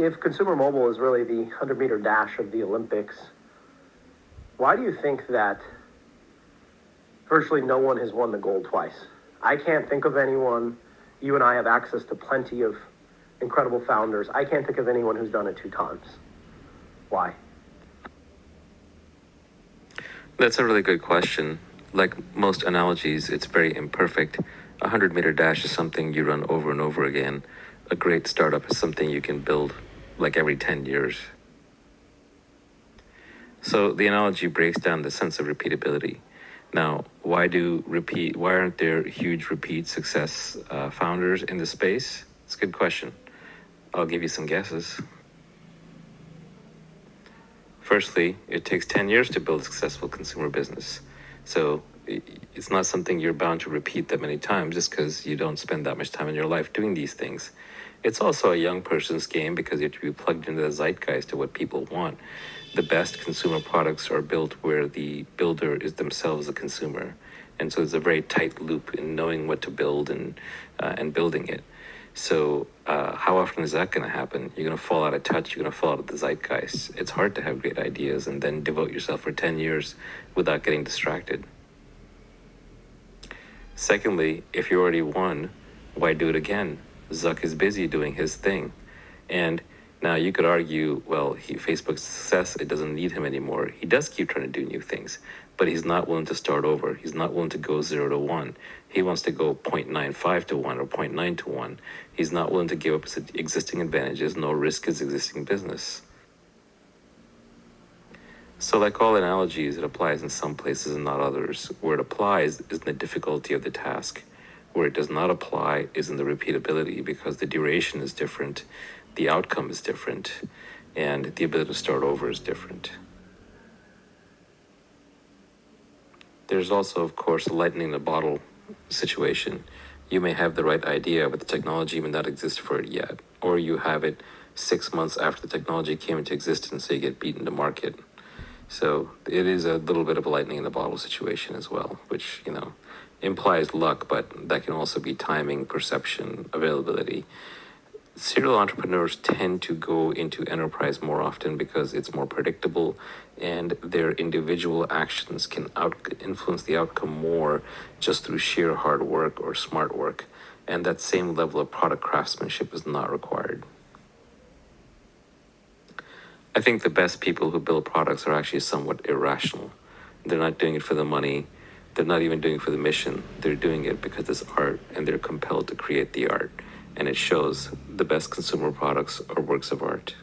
if consumer mobile is really the 100-meter dash of the Olympics, why do you think that virtually no one has won the gold twice? I can't think of anyone. You and I have access to plenty of incredible founders. I can't think of anyone who's done it 2 times. Why? That's a really good question. Like most analogies, it's very imperfect. A 100-meter dash is something you run over and over again. A great startup is something you can build like every 10 years. So the analogy breaks down the sense of repeatability. Now, why aren't there huge repeat success founders in the space? It's a good question. I'll give you some guesses. Firstly, it takes 10 years to build a successful consumer business. So it's not something you're bound to repeat that many times just because you don't spend that much time in your life doing these things. It's also a young person's game because you have to be plugged into the zeitgeist of what people want. The best consumer products are built where the builder is themselves a consumer. And so there's a very tight loop in knowing what to build and building it. So how often is that going to happen? You're going to fall out of touch. You're going to fall out of the zeitgeist. It's hard to have great ideas and then devote yourself for 10 years without getting distracted. Secondly, if you already won, why do it again? Zuck is busy doing his thing. And now you could argue, well, Facebook's success, it doesn't need him anymore. He does keep trying to do new things, but he's not willing to start over. He's not willing to go 0 to 1. He wants to go 0.95 to 1 or 0.9 to 1. He's not willing to give up his existing advantages, nor risk his existing business. So like all analogies, it applies in some places and not others. Where it applies is in the difficulty of the task. Where it does not apply is in the repeatability, because the duration is different, the outcome is different, and the ability to start over is different. There's also, of course, a lightning in the bottle situation. You may have the right idea, but the technology may not exist for it yet. Or you have it 6 months after the technology came into existence, so you get beaten to market. So it is a little bit of a lightning in the bottle situation as well, which, implies luck, but that can also be timing, perception, availability. Serial entrepreneurs tend to go into enterprise more often because it's more predictable and their individual actions can influence the outcome more just through sheer hard work or smart work. And that same level of product craftsmanship is not required. I think the best people who build products are actually somewhat irrational. They're not doing it for the money. They're not even doing it for the mission. They're doing it because it's art and they're compelled to create the art. And it shows. The best consumer products are works of art.